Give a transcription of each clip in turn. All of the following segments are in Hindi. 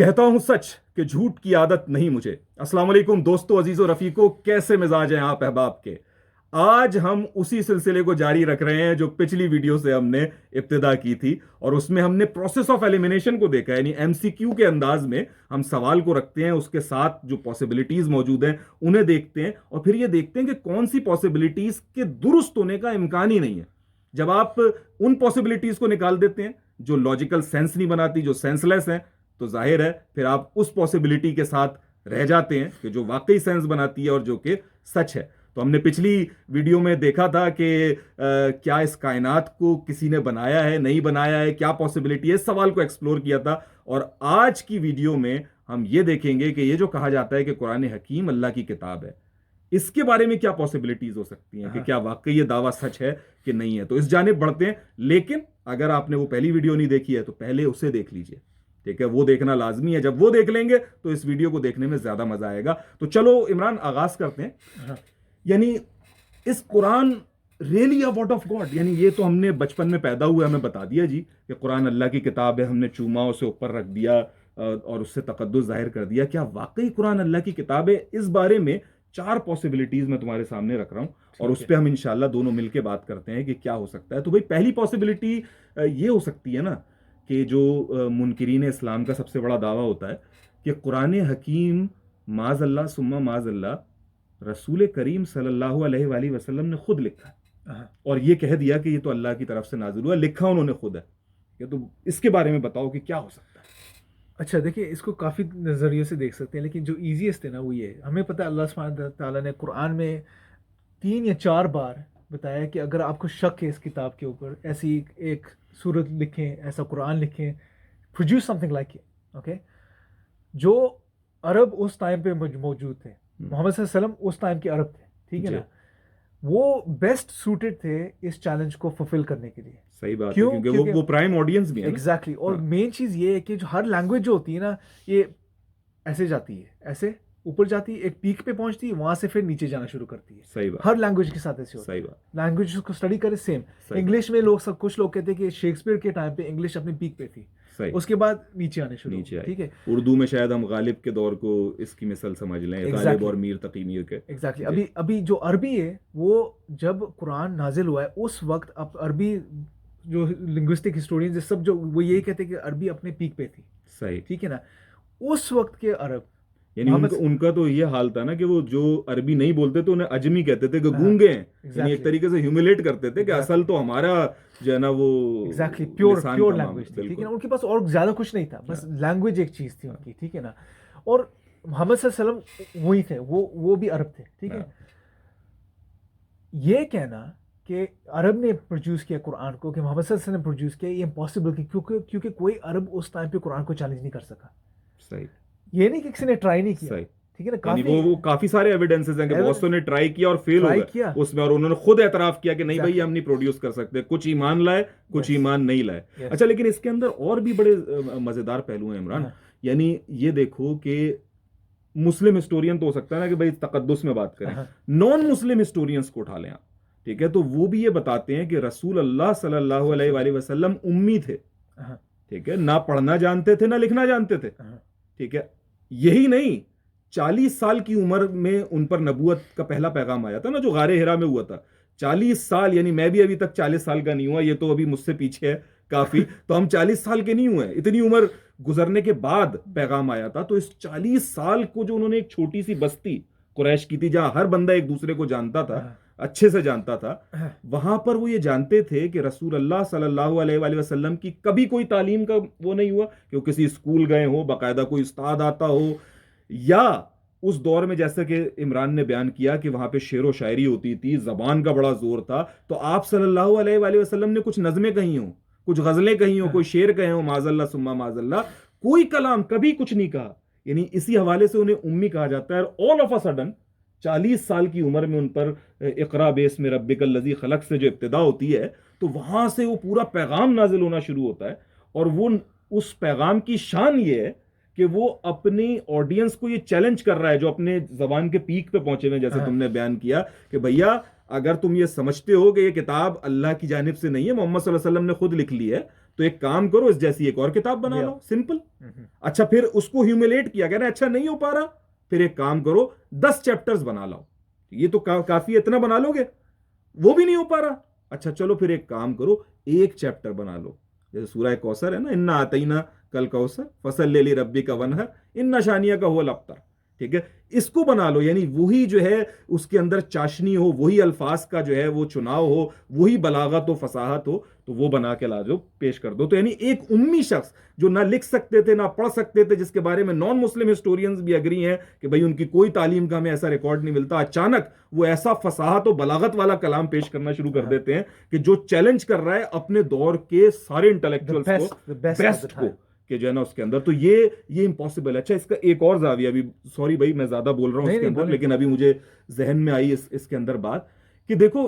कहता हूं सच कि झूठ की आदत नहीं मुझे। अस्सलाम वालेकुम दोस्तों, अजीजों, रफीकों, कैसे मिजाज हैं आप अहबाब के। आज हम उसी सिलसिले को जारी रख रहे हैं जो पिछली वीडियो से हमने इब्तिदा की थी, और उसमें हमने प्रोसेस ऑफ एलिमिनेशन को देखा, यानी एमसीक्यू के अंदाज में हम सवाल को रखते हैं, उसके साथ जो पॉसिबिलिटीज मौजूद हैं उन्हें देखते हैं, और फिर ये देखते हैं कि कौन सी पॉसिबिलिटीज के दुरुस्त होने का इम्कान ही नहीं है। जब आप उन पॉसिबिलिटीज को निकाल देते हैं जो लॉजिकल सेंस नहीं बनाती, जो सेंसलेस हैं, तो जाहिर है फिर आप उस पॉसिबिलिटी के साथ रह जाते हैं कि जो वाकई सेंस बनाती है और जो कि सच है। तो हमने पिछली वीडियो में देखा था कि क्या इस कायनात को किसी ने बनाया है, नहीं बनाया है, क्या पॉसिबिलिटी है, इस सवाल को एक्सप्लोर किया था। और आज की वीडियो में हम ये देखेंगे कि ये जो कहा जाता है कि कुरान हकीम अल्लाह की किताब है, इसके बारे में क्या पॉसिबिलिटीज हो सकती हैं, कि क्या वाकई ये दावा सच है कि नहीं है। तो इस जानिब बढ़ते हैं, लेकिन अगर आपने वो पहली वीडियो नहीं देखी है तो पहले उसे देख लीजिए, ठीक है। वो देखना लाजमी है, जब वो देख लेंगे तो इस वीडियो को देखने में ज्यादा मजा आएगा। तो चलो इमरान, आगाज करते हैं। यानी इस Quran really a word of God, यानी ये तो हमने बचपन में पैदा हुए हमें बता दिया जी कि कुरान अल्लाह की किताब है, हमने चूमा उसे ऊपर रख दिया और उससे तकद्दुस जाहिर कर दिया। क्या वाकई कुरान अल्लाह की किताब है? इस बारे में 4 पॉसिबिलिटीज मैं तुम्हारे सामने रख रहा हूं, और उस पर हम इंशाल्लाह दोनों मिलकर बात करते हैं कि क्या हो सकता है। तो भाई पहली पॉसिबिलिटी ये हो सकती है ना कि जो मुनकिरीन इस्लाम का सबसे बड़ा दावा होता है कि कुरान हकीम माज़ल्ला सुम्मा माज़ल्ला रसूल करीम सल्लल्लाहु अलैहि वसल्लम ने खुद लिखा है, और ये कह दिया कि ये तो अल्लाह की तरफ से नाजिल हुआ, लिखा उन्होंने खुद है। तो इसके बारे में बताओ कि क्या हो सकता है। अच्छा, देखिए, इसको काफ़ी नज़रियों से देख सकते हैं, लेकिन जो ईजीएस्ट है ना वो ये है। हमें पता है अल्लाह सुब्हानहू ताला ने कुरान में 3 या 4 बार बताया कि अगर आपको शक है इस किताब के ऊपर, ऐसी एक सूरत लिखें, ऐसा कुरान लिखें, produce something like it. Okay, जो अरब उस टाइम पे मौजूद थे, मोहम्मद सल्लल्लाहु अलैहि वसल्लम उस टाइम के अरब थे, ठीक है ना, वो बेस्ट सूटेड थे इस चैलेंज को फुलफिल करने के लिए। सही बात है, क्योंकि वो प्राइम ऑडियंस भी है। एग्जैक्टली। और मेन चीज़ ये है कि जो हर लैंग्वेज जो होती है ना, ये ऐसे जाती है, ऐसे ऊपर जाती है, एक पीक पे पहुंचती है, वहां से फिर नीचे जाना शुरू करती है। सही बात। हर लैंग्वेज के साथ ऐसे होता है। सही बात। लैंग्वेज को स्टडी करें सेम। इंग्लिश में कुछ लोग कहते हैं कि शेक्सपियर के टाइम पे इंग्लिश अपनी पीक पे थी, उसके बाद नीचे आने शुरू, ठीक है। उर्दू में शायद हम गालिब के दौर को इसकी मिसाल समझ लें, गालिब और मीर तकी मीर के। एग्जैक्टली। अभी जो अरबी है, वो जब कुरान नाजिल हुआ है उस वक्त, अब अरबी जो लिंग्विस्टिक हिस्टोरियंस सब जो वो यही कहते हैं कि अरबी अपने पीक पे थी। सही, ठीक है ना। उस वक्त के अरब, यानी उनका तो ये हाल था ना कि वो जो अरबी नहीं बोलते तो उन्हें अजमी कहते थे, कि गूंगे हैं, यानी एक तरीके से ह्यूमिलेट करते थे कि असल तो हमारा जो है ना वो एग्जैक्टली प्योर लैंग्वेज थी, ठीक है ना। उनके पास और ज्यादा कुछ नहीं था, बस लैंग्वेज एक चीज थी उनकी, ठीक है ना। और मोहम्मद सल्लल्लाहु अलैहि वसल्लम वही थे, वो भी अरब थे, ठीक है। ये कहना कि अरब ने प्रोड्यूस किया कुरान को, कि मोहम्मद सल्लल्लाहु अलैहि वसल्लम ने प्रोड्यूस किया, ये इम्पॉसिबल थी, क्योंकि कोई अरब उस टाइम पे कुरान को चैलेंज नहीं कर सका। सही, ये नहीं कि किसी ने ट्राई नहीं किया, ठीक है ना। वो काफी सारे एविडेंसेस हैं कि बहुत से ने ट्राई किया और फेल हो गए उसमें, और उन्होंने खुद एतराफ किया कि नहीं भाई हम नहीं प्रोड्यूस कर सकते, कुछ ईमान लाए, कुछ ईमान नहीं लाए। अच्छा, लेकिन इसके अंदर और भी बड़े मजेदार पहलू हैं इमरान। यानी ये देखो कि मुस्लिम हिस्टोरियन तो हो सकता है ना कि भाई तकद्दुस में बात करें, नॉन मुस्लिम हिस्टोरियंस को उठा लें आप, ठीक है, तो वो भी ये बताते हैं कि रसूल अल्लाह सल्लल्लाहु अलैहि वसल्लम उम्मी थे, ठीक है, ना पढ़ना जानते थे ना लिखना जानते थे, ठीक है। यही नहीं, 40 साल की उम्र में उन पर नबूवत का पहला पैगाम आया था ना, जो गारे हिरा में हुआ था। 40 साल, यानी मैं भी अभी तक 40 साल का नहीं हुआ, ये तो अभी मुझसे पीछे है काफी, तो हम 40 साल के नहीं हुए, इतनी उम्र गुजरने के बाद पैगाम आया था। तो इस 40 साल को जो उन्होंने एक छोटी सी बस्ती कुरैश की थी, जहां हर बंदा एक दूसरे को जानता था, अच्छे से जानता था, वहां पर वो ये जानते थे कि रसूल अल्लाह सल्लल्लाहु अलैहि वसल्लम की कभी कोई तालीम का वो नहीं हुआ कि वो किसी स्कूल गए हो, बाकायदा कोई उस्ताद आता हो, या उस दौर में जैसे कि इमरान ने बयान किया कि वहां पे शेर व शायरी होती थी, जबान का बड़ा जोर था, तो आप सल्लल्लाहु अलैहि वसल्लम ने कुछ नज़में कही हो, कुछ गजलें कही हो, कोई शेर कहे हो, माज़ल्ला सुम्मा माज़ल्ला, कोई कलाम कभी कुछ नहीं कहा। यानी इसी हवाले से उन्हें उम्मी कहा जाता है। ऑल ऑफ अ सडन 40 साल की उम्र में उन पर इक़रा बिस्मि रब्बिकल लज़ी खलक़ से जो इब्तिदा होती है, तो वहां से वो पूरा पैगाम नाजिल होना शुरू होता है। और वो उस पैगाम की शान ये है कि वो अपनी ऑडियंस को ये चैलेंज कर रहा है, जो अपने जबान के पीक पे पहुंचे हुए, जैसे तुमने बयान किया कि भैया अगर तुम ये समझते हो कि ये किताब अल्लाह की जानिब से नहीं है, मोहम्मद सल्लल्लाहु अलैहि वसल्लम ने खुद लिख ली है, तो एक काम करो, इस जैसी एक और किताब बना लो, सिंपल। अच्छा, फिर उसको ह्यूमिलेट किया, कहना अच्छा नहीं हो पा रहा, फिर एक काम करो 10 चैप्टर्स बना लो, ये तो काफी, इतना बना लोगे, वो भी नहीं हो पा रहा। अच्छा चलो फिर एक काम करो, एक चैप्टर बना लो, जैसे सूरह कौसर है ना, इन्ना आतईना कल कौसर फसल ले ली रब्बी का वनहर इन्ना शानिया का हुआ लफ्तर, ठीक है, इसको बना लो। यानी वही जो है उसके अंदर चाशनी हो, वही अल्फाज का जो है वो चुनाव हो, वही बलागत हो, फसाहत हो, तो वो बना के ला दो, पेश कर दो। तो यानी एक उम्मी शख्स जो ना लिख सकते थे ना पढ़ सकते थे, जिसके बारे में नॉन मुस्लिम हिस्टोरियंस भी एग्री हैं कि भाई उनकी कोई तालीम का हमें ऐसा रिकॉर्ड नहीं मिलता, अचानक वो ऐसा फसाहत और बलागत वाला कलाम पेश करना शुरू कर देते हैं कि जो चैलेंज कर रहा है अपने दौर के सारे इंटेलेक्चुअल्स को, बेस्ट को, कि जो है ना उसके अंदर। तो ये इम्पॉसिबल है। अच्छा, इसका एक और जाविया भी, सॉरी भाई मैं ज्यादा बोल रहा हूँ इसके अंदर, लेकिन अभी मुझे जहन में आई इसके अंदर बात कि देखो,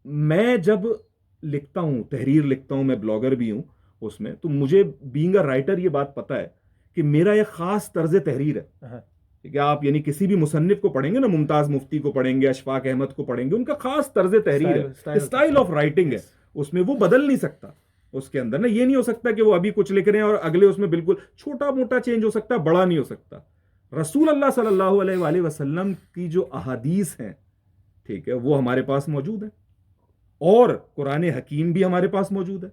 मैं जब लिखता हूं, तहरीर लिखता हूं, मैं ब्लॉगर भी हूं उसमें, तो मुझे बीइंग अ राइटर ये बात पता है कि मेरा एक खास तर्ज तहरीर है। ठीक है, आप यानी किसी भी मुसन्निफ को पढ़ेंगे ना, मुमताज मुफ्ती को पढ़ेंगे, अशफाक अहमद को पढ़ेंगे, उनका खास तर्ज तहरीर है, स्टाइल ऑफ राइटिंग है, उसमें वो बदल नहीं सकता। उसके अंदर ना ये नहीं हो सकता कि वो अभी कुछ लिख रहे हैं और अगले उसमें बिल्कुल छोटा मोटा चेंज हो सकता है, बड़ा नहीं हो सकता। रसूल अल्लाह सल्लल्लाहु अलैहि वसल्लम की जो अहादीस हैं, ठीक है, वो हमारे पास मौजूद है, और कुरान हकीम भी हमारे पास मौजूद है।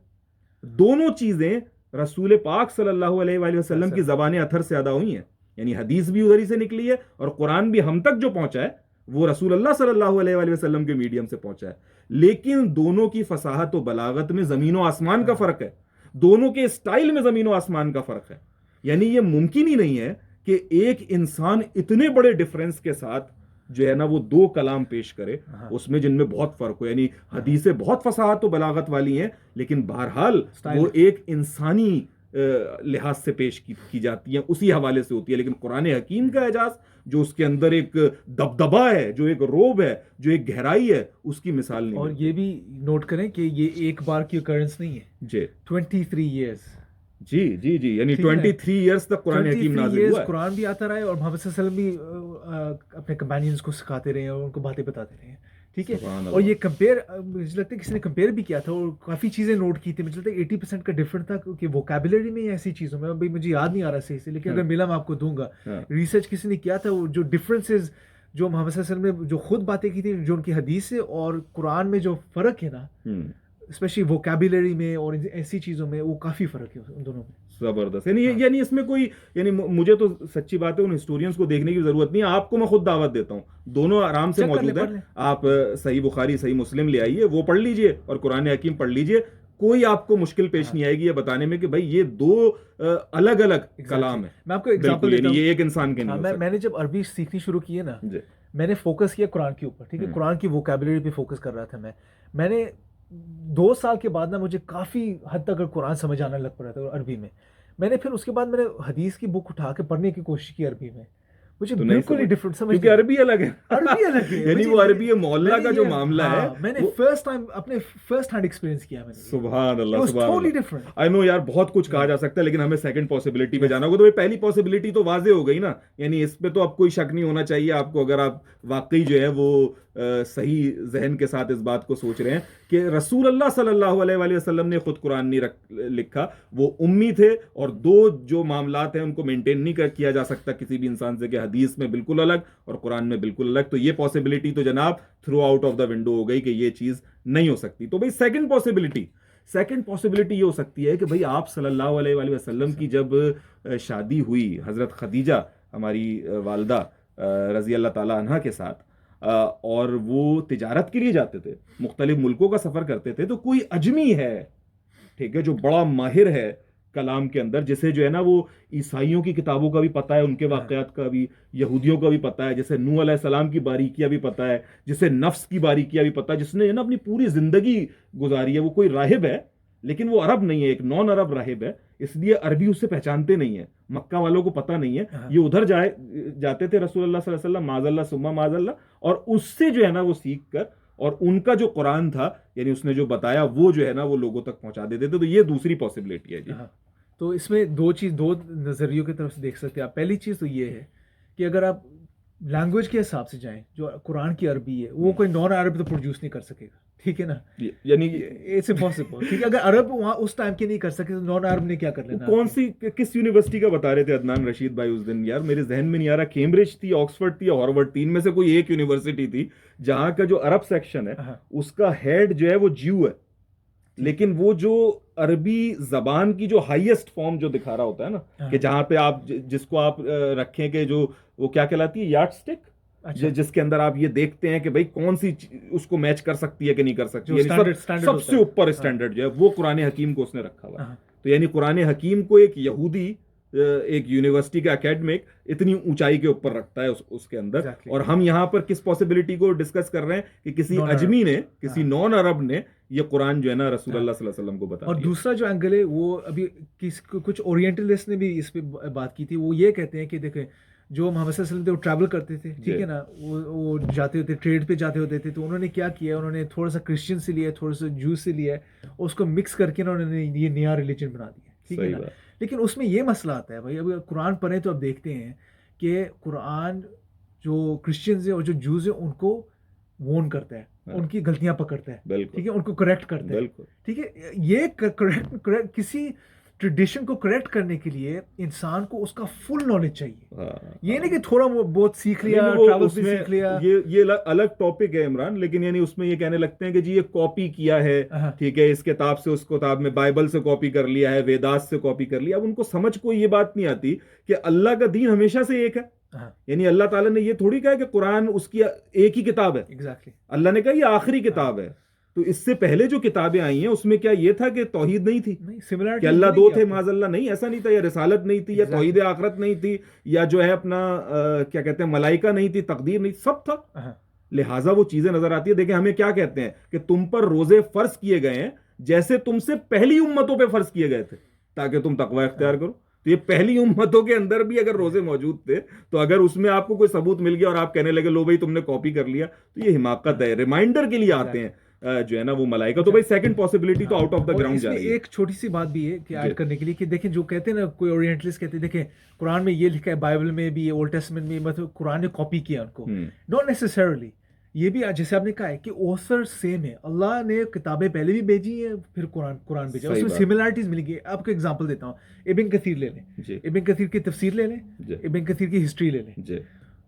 दोनों चीजें रसूल पाक सल्लल्लाहु अलैहि वसल्लम की ज़बान अथर से अदा हुई हैं, यानी हदीस भी उधर ही से निकली है और कुरान भी हम तक जो पहुंचा है वो रसूल अल्लाह सल्लल्लाहु अलैहि वसल्लम के मीडियम से पहुंचा है। लेकिन दोनों की फसाहत और बलागत में जमीन और आसमान का फर्क है, दोनों के स्टाइल में जमीन और आसमान का फर्क है। यानी ये मुमकिन ही नहीं है कि एक इंसान इतने बड़े डिफरेंस के साथ जो है ना वो दो कलाम पेश करे, उसमें जिनमें बहुत फर्क हो। यानी हदीसें बहुत फसाहत और बलागत वाली हैं, लेकिन बहरहाल वो एक इंसानी लिहाज से पेश की जाती हैं, उसी हवाले से होती है। लेकिन कुरान हकीम का एजाज, जो उसके अंदर एक दबदबा है, जो एक रोब है, जो एक गहराई है, उसकी मिसाल नहीं। और ये भी नोट करें कि ये एक बार की occurrence नहीं है जी, 23 years। जी जी जी, यानी 23 ईयर्स तक कुरान हकीम नाज़िल हुआ है, कुरान भी आता रहा है और मोहम्मद सल्लल्लाहु अलैहि वसल्लम भी अपने कंपेनियंस को सिखाते रहे और उनको बातें बताते रहे, ठीक है। और ये कंपेयर, मुझे लगता है किसी ने कंपेयर भी किया था और काफ़ी चीज़ें नोट की थी। मुझे लगता है 80% का डिफरेंट था कि वोकैबुलरी में ऐसी चीज़ों में, अभी मुझे याद नहीं आ रहा सही से, लेकिन अगर मिला मैं आपको दूंगा। रिसर्च किसी ने किया था, वो जो डिफरेंसेस जो मोहम्मद सल्लल्लाहु अलैहि वसल्लम ने जो खुद बातें की थी, जो उनकी हदीस है और कुरान में जो फ़र्क है ना, स्पेशली वोकैबुलरी में और ऐसी चीज़ों में, वो काफ़ी फ़र्क है उन दोनों में। जबरदस्त। यानी इसमें कोई, यानी मुझे तो सच्ची बात है उन हिस्टोरियंस को देखने की जरूरत नहीं है, आपको मैं खुद दावत देता हूँ, दोनों आराम से मौजूद है। आप सही बुखारी सही मुस्लिम ले आइए, वो पढ़ लीजिए और कुरान हकीम पढ़ लीजिए, कोई आपको मुश्किल पेश नहीं आएगी ये बताने में कि भाई ये दो अलग अलग कलाम है। मैं आपको एग्जांपल देता हूं, ये एक इंसान के नहीं। मैंने जब अरबी सीखनी शुरू की है ना, मैंने फोकस किया कुरान के ऊपर, ठीक है, कुरान की वोकैबुलरी पे फोकस कर रहा था मैंने 2 साल के बाद ना मुझे काफ़ी हद तक कुरान समझ आने लग पड़ा था अरबी में। मैंने फिर उसके बाद मैंने हदीस की बुक उठा के पढ़ने की कोशिश की अरबी में, मुझे तो बिल्कुल ही डिफरेंट समझ, क्योंकि अरबी अलग है, अरबी अलग है। यानी वो अरबी मोहल्ला का जो मामला है, मैंने फर्स्ट टाइम अपने फर्स्ट हैंड एक्सपीरियंस किया मैंने। सुभान अल्लाह, सुभान अल्लाह। आई नो यार, बहुत कुछ कहा जा सकता है, लेकिन हमें सेकंड पॉसिबिलिटी पे जाना होगा। तो भाई पहली पॉसिबिलिटी तो वाजे हो गई ना, यानी इस पे तो अब कोई शक नहीं होना चाहिए आपको, अगर आप वाकई जो है वो सही जहन के साथ इस बात को सोच रहे हैं कि रसूल अल्लाह सल्लल्लाहु अलैहि वसल्लम ने खुद कुरान नहीं लिखा, वो उम्मी थे, और दो जो मामलात हैं उनको मेंटेन नहीं किया जा सकता किसी भी इंसान से, कि हदीस में बिल्कुल अलग और कुरान में बिल्कुल अलग। तो ये पॉसिबिलिटी तो जनाब through out of the window हो गई कि ये चीज नहीं हो सकती। तो भाई सेकंड पॉसिबिलिटी ये हो सकती है कि भाई आप सल्लल्लाहु अलैहि वसल्लम की जब शादी हुई हजरत खदीजा हमारी वालदा रजी अल्लाह ताला अन्हा के साथ, और वो तिजारत के लिए जाते थे, मुख्तलिफ मुल्कों का सफर करते थे, तो कोई अजमी है, ठीक है, जो बड़ा माहिर है कलाम के अंदर, जिसे जो है ना वो ईसाइयों की किताबों का भी पता है, उनके वाकयात का भी, यहूदियों का भी पता है, जिसे नूह अलैहिस्सलाम की बारीकियां भी पता है, जिसे नफ्स की बारीकियां भी पता है, जिसने ना अपनी पूरी जिंदगी गुजारी है। वो कोई राहिब है, लेकिन वो अरब नहीं है, एक नॉन अरब राहिब है, इसलिए अरबी उससे पहचानते नहीं है, मक्का वालों को पता नहीं है। ये उधर जाते थे रसूलुल्लाह सल्लल्लाहु अलैहि वसल्लम, माज़अल्लाह सुम्मा माज़अल्लाह, और उससे जो है ना वो सीख कर, और उनका जो कुरान था, यानी उसने जो बताया, वो जो है ना वो लोगों तक पहुंचा देते थे। तो ये दूसरी पॉसिबिलिटी है जी। तो इसमें दो नज़रियों की तरफ से देख सकते हैं आप। पहली चीज़ तो ये है कि अगर आप लैंग्वेज के हिसाब से जाएं, जो कुरान की अरबी है वो कोई नॉन अरब तो प्रोड्यूस नहीं कर सकेगा, ठीक है ना, यानी इट्स इम्पॉसिबल, ठीक है। अगर अरब वहाँ उस टाइम के नहीं कर सके तो नॉन अरब ने क्या कर लेना। कौन सी किस यूनिवर्सिटी का बता रहे थे अदनान रशीद भाई उस दिन, यार मेरे जहन में नहीं आ रहा, कैम्ब्रिज थी, ऑक्सफोर्ड थी या हार्वर्ड, तीन में से कोई एक यूनिवर्सिटी थी जहां का जो अरब सेक्शन है हाँ। उसका हेड जो है वो ज्यू है, लेकिन वो जो अरबी जबान की जो हाईएस्ट फॉर्म जो दिखा रहा होता है ना, हाँ। कि जहां पे आप जिसको आप रखें कि जो वो क्या कहलाती है, यार्ड स्टिक, अच्छा। जिसके अंदर आप ये देखते हैं कि भाई कौन सी उसको मैच कर सकती है कि नहीं कर सकती, जो यानी स्टैंडर्ड सबसे ऊपर स्टैंडर्ड जो है वो कुरान हकीम को उसने रखा हुआ है। तो यानी कुरान हकीम को एक यहूदी एक यूनिवर्सिटी का एकेडमिक इतनी ऊंचाई के ऊपर रखता है उसके अंदर। Exactly. और हम यहाँ पर किस पॉसिबिलिटी को डिस्कस कर रहे हैं कि किसी अजमी ने, किसी नॉन अरब ने ये कुरान जो है ना रसूल अल्लाह सल्लल्लाहु अलैहि वसल्लम को बता और दिया। दूसरा जो एंगल है वो अभी कुछ ओरिएंटलिस्ट ने भी इस पे बात की थी, वो ये कहते हैं कि देखें जो मोहम्मद सल्लल्लाहु अलैहि वसल्लम थे वो ट्रैवल करते थे, ठीक है ना, वो जाते होते ट्रेड पे जाते होते थे, तो उन्होंने क्या किया, उन्होंने थोड़ा सा क्रिश्चियन से लिया, थोड़ा सा जू से लिया, उसको मिक्स करके ना उन्होंने ये नया रिलीजन बना दिया, ठीक है ना। लेकिन उसमें ये मसला आता है भाई, अब कुरान पढ़ें तो अब देखते हैं कि कुरान जो क्रिश्चियंस है और जो जूज है उनको वॉर्न करता है, उनकी गलतियां पकड़ता है, ठीक है, उनको करेक्ट करता है, ठीक है। ये करेक्ट किसी ट्रेडिशन को करेक्ट करने के लिए इंसान को उसका फुल नॉलेज चाहिए। ये नहीं कि थोड़ा बहुत सीख लिया, ट्रैवल पे सीख लिया, ये अलग टॉपिक है इमरान, लेकिन यानी उसमें ये कहने लगते हैं कि जी ये कॉपी किया है, ठीक है, इस किताब से उस किताब में, बाइबल से कॉपी कर लिया है, वेदास से कॉपी कर लिया। अब उनको समझ को ये बात नहीं आती कि अल्लाह का दीन हमेशा से एक है, यानी अल्लाह ताला ने ये थोड़ी कहा कि कुरान उसकी एक ही किताब है। एग्जैक्टली। अल्लाह ने कहा ये आखिरी किताब है। तो इससे पहले जो किताबें आई हैं उसमें क्या ये था कि तौहीद नहीं थी, सिमिलरिटी कि अल्लाह दो थे माज़अल्लाह, नहीं, ऐसा नहीं था, या रिसालत नहीं थी, या तौहीद आखिरत नहीं थी, या जो है अपना क्या कहते हैं मलाइका नहीं थी, तकदीर नहीं, सब था। लिहाजा वो चीजें नजर आती है। देखें हमें क्या कहते हैं कि तुम पर रोजे फर्ज किए गए हैं जैसे तुमसे पहली उम्मतों पे फर्ज किए गए थे ताकि तुम तकवा इख्तियार करो। तो ये पहली उम्मतों के अंदर भी अगर रोजे मौजूद थे, तो अगर उसमें आपको कोई सबूत मिल गया और आप कहने लगे लो भाई तुमने कॉपी कर लिया, तो ये हिमाकत है। रिमाइंडर के लिए आते हैं जो है ना वो मलाइका। तो भाई सेकंड पॉसिबिलिटी तो आउट ऑफ द ग्राउंड जा रही है। एक छोटी सी बात भी है कि ऐड करने के लिए कि देखें जो कहते हैं ना, कोई ओरिएंटलिस्ट कहते हैं देखें कुरान में ये लिखा है, बाइबल में भी, ओल्ड टेस्टमेंट में, मतलब कुरान ने कॉपी किया उनको, नॉट नेसेसरली। ये भी जैसे आपने कहा है कि ऑथर सेम है, अल्लाह ने किताबें पहले भी भेजी है, फिर कुरान भेजा, उसमें सिमिलरिटीज मिलेंगी। आपको एग्जांपल देता हूँ, इब्न कसीर ले लें, इब्न कसीर की तफसीर ले लें, इब्न कसीर की हिस्ट्री ले लें,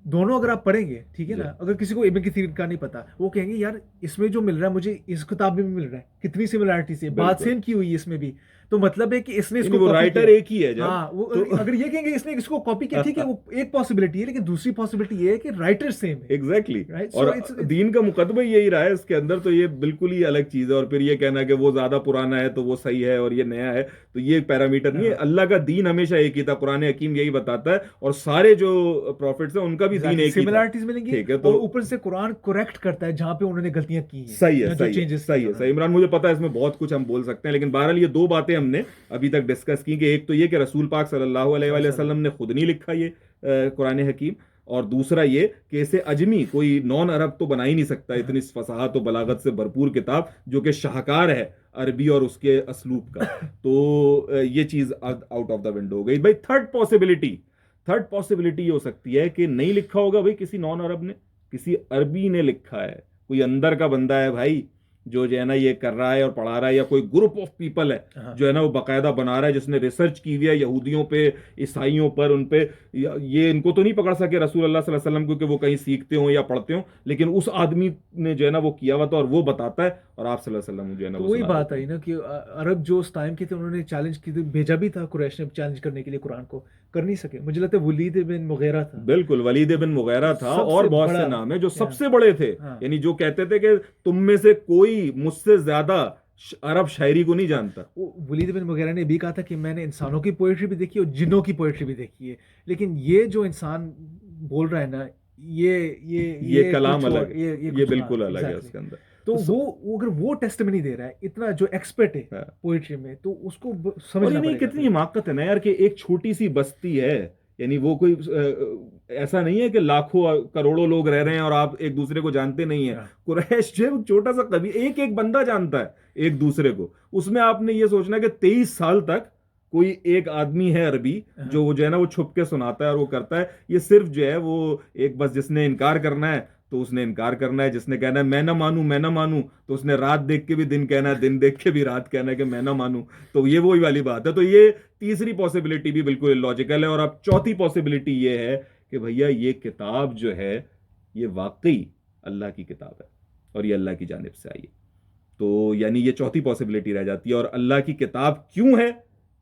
दोनों अगर आप पढ़ेंगे, ठीक है ना, अगर किसी को इब्न कसीर का नहीं पता, वो कहेंगे यार इसमें जो मिल रहा है मुझे इस किताब में भी मिल रहा है, कितनी सिमिलरिटीज है, बात सेम की हुई है इसमें भी, तो मतलब है कि इसने इसको वो राइटर एक ही है। हाँ, वो तो अगर ये कहेंगे इसने इसको कॉपी किया, ठीक है, वो एक पॉसिबिलिटी है, लेकिन दूसरी पॉसिबिलिटी ये है कि राइटर सेम है। एग्जैक्टली। और दीन का मुकदमा यही रहा है इसके अंदर, तो ये बिल्कुल ही अलग चीज है। और फिर ये कहना कि वो ज्यादा पुराना है तो वो सही है और ये नया है, तो ये पैरामीटर नहीं है। अल्लाह का दीन हमेशा एक ही था, कुरान हकीम यही बताता है, और सारे जो प्रॉफिट्स हैं उनका भी दीन एक ही था। सिमिलरिटीज मिलेंगी, ठीक है, तो ऊपर से कुरान करेक्ट करता है जहां पे उन्होंने गलतियां की हैं। सही है, सही है। इमरान, मुझे पता है इसमें बहुत कुछ हम बोल सकते हैं, लेकिन बहरहाल ये दो बातें हमने अभी तक डिस्कस की कि एक तो ये कि रसूल पाक सल्लल्लाहु अलैहि वसल्लम ने खुद नहीं लिखा ये कुरान हकीम, और दूसरा ये कि इसे अजमी कोई नॉन अरब तो बना ही नहीं सकता इतनी फसाहत और बलागत से भरपूर किताब जो कि शाहकार है अरबी और उसके असलूब का। तो ये चीज आउट ऑफ द विंडो हो गई। भाई थर्ड पॉसिबिलिटी ये हो सकती है कि नहीं लिखा होगा भाई किसी नॉन अरब ने, किसी अरबी ने लिखा है, कोई अंदर का बंदा है भाई जो है ना ये कर रहा है और पढ़ा रहा है, या कोई ग्रुप ऑफ पीपल है जो है ना वो बाकायदा बना रहा है, जिसने रिसर्च की हुई है यहूदियों पे, ईसाइयों पर, उन पे। ये इनको तो नहीं पकड़ सके रसूल अल्लाह सल्लल्लाहु अलैहि वसल्लम को कि वो कहीं सीखते हो या पढ़ते हो, लेकिन उस आदमी ने जो है ना वो किया हुआ था और वो बताता है, और आप सल्लल्लाहु अलैहि वसल्लम जो है ना वही बात आई ना कि अरब जो उस टाइम के थे उन्होंने चैलेंज की, भेजा भी था कुरैश ने चैलेंज करने के लिए, कुरान को कर नहीं सके। मुझे लगता है वलीद बिन मुगीरा था, बिल्कुल वलीद बिन मुगीरा था, और बहुत से नाम है जो सबसे बड़े थे, यानी जो कहते थे कि तुम में से कोई मुझसे ज्यादा अरब शायरी को नहीं जानता। वलीद बिन मुगीरा ने भी कहा था कि मैंने इंसानों की पोएट्री भी देखी और जिन्नों की पोएट्री भी देखी है, लेकिन ये जो इंसान बोल रहा है ना, ये कलाम अलग, ये बिल्कुल अलग है उसके अंदर। तो वो अगर वो टेस्टिमनी दे रहा है इतना जो एक्सपर्ट है पोएट्री में, तो उसको समझना पड़ेगा। कितनी हिमाकत है ना यार कि एक छोटी सी बस्ती है, यानी वो कोई ऐसा नहीं है कि लाखों करोड़ों लोग रह रहे हैं और आप एक दूसरे को जानते नहीं है। कुरैश जो छोटा सा कभी एक बंदा जानता है एक दूसरे को। उसमें आपने ये सोचना कि 23 साल तक कोई एक आदमी है अरबी जो वो जो है ना वो छुप के सुनाता है और वो करता है, ये सिर्फ जो है वो एक बस जिसने इनकार करना है तो उसने इनकार करना है, जिसने कहना है मैं ना मानूं मैं ना मानूं तो उसने रात देख के भी दिन कहना है, दिन देख के भी रात कहना है कि मैं ना मानूं। तो ये वही वाली बात है। तो ये तीसरी पॉसिबिलिटी भी बिल्कुल लॉजिकल है। और अब चौथी पॉसिबिलिटी ये है कि भैया ये किताब जो है ये वाकई अल्लाह की किताब है और ये अल्लाह की जानिब से आई है। तो यानी ये चौथी पॉसिबिलिटी रह जाती है। और अल्लाह की किताब क्यों है,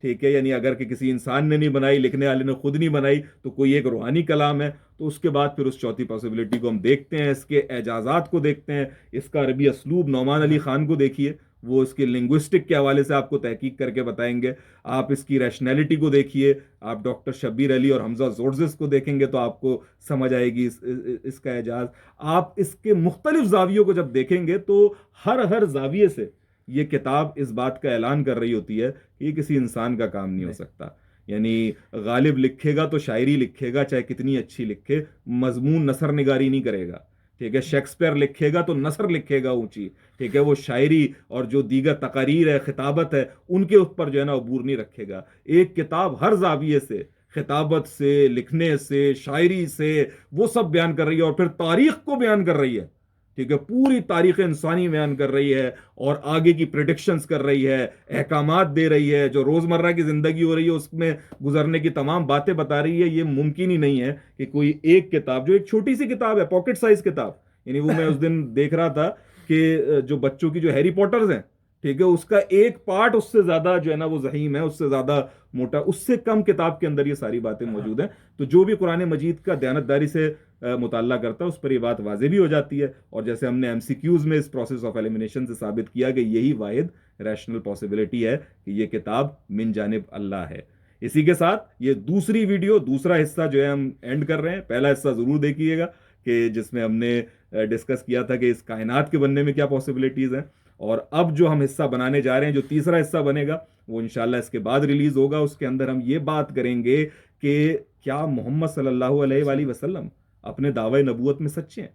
ठीक है, यानी अगर कि किसी इंसान ने नहीं बनाई, लिखने वाले ने खुद नहीं बनाई, तो कोई एक रूहानी कलाम है, तो उसके बाद फिर उस चौथी पॉसिबिलिटी को हम देखते हैं, इसके एजाजात को देखते हैं, इसका अरबी असलूब नौमान अली खान को देखिए, वो इसके लिंग्विस्टिक के हवाले से आपको तहकीक करके बताएंगे। आप इसकी रैशनैलिटी को देखिए, आप डॉक्टर शब्बीर अली और हमजा जोर्जिस को देखेंगे तो आपको समझ आएगी इसका एजाज। आप इसके मुख्तलिफ जावियों को जब देखेंगे तो हर जाविये से ये किताब इस बात का ऐलान कर रही होती है कि ये किसी इंसान का काम नहीं हो सकता। यानी गालिब लिखेगा तो शायरी लिखेगा, चाहे कितनी अच्छी लिखे, मजमून नसर निगारी नहीं करेगा, ठीक है। शेक्सपियर लिखेगा तो नसर लिखेगा ऊंची, ठीक है, वो शायरी और जो दीगर तकारीर है, खिताबत है, उनके ऊपर जो है ना अबूर नहीं रखेगा। एक किताब हर जाविये से, खिताबत से, लिखने से, शायरी से, वो सब बयान कर रही है और फिर तारीख को बयान कर रही है, ठीक है, पूरी तारीख इंसानी बयान कर रही है और आगे की प्रिडिक्शंस कर रही है, अहकामात दे रही है, जो रोजमर्रा की जिंदगी हो रही है उसमें गुजरने की तमाम बातें बता रही है। ये मुमकिन ही नहीं है कि कोई एक किताब, जो एक छोटी सी किताब है, पॉकेट साइज किताब, यानी वो मैं उस दिन देख रहा था कि जो बच्चों की जो हैरी पॉटर्स हैं, ठीक है, उसका एक पार्ट उससे ज्यादा जो है ना वो जहीम है, उससे ज्यादा मोटा, उससे कम किताब के अंदर ये सारी बातें मौजूद हैं। तो जो भी कुरान मजीद का दयानतदारी से मुताल्ला करता है उस पर ये बात वाज़ेह भी हो जाती है। और जैसे हमने एमसीक्यूज में इस प्रोसेस ऑफ एलिमिनेशन से साबित किया कि यही वाहिद रैशनल पॉसिबिलिटी है कि ये किताब मिन जानिब अल्लाह है। इसी के साथ ये दूसरी वीडियो, दूसरा हिस्सा जो है हम एंड कर रहे हैं। पहला हिस्सा जरूर देखिएगा कि जिसमें हमने डिस्कस किया था कि इस कायनात के बनने में क्या पॉसिबिलिटीज हैं। और अब जो हम हिस्सा बनाने जा रहे हैं, जो तीसरा हिस्सा बनेगा, वो इंशाल्लाह इसके बाद रिलीज होगा। उसके अंदर हम ये बात करेंगे कि क्या मोहम्मद सल्लल्लाहु अलैहि वसल्लम अपने दावे नबूवत में सच्चे हैं,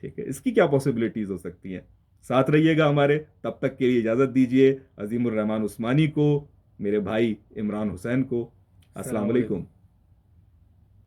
ठीक है, इसकी क्या पॉसिबिलिटीज हो सकती हैं। साथ रहिएगा हमारे, तब तक के लिए इजाजत दीजिए अजीमुर रहमान उस्मानी को, मेरे भाई इमरान हुसैन को। अस्सलाम वालेकुम।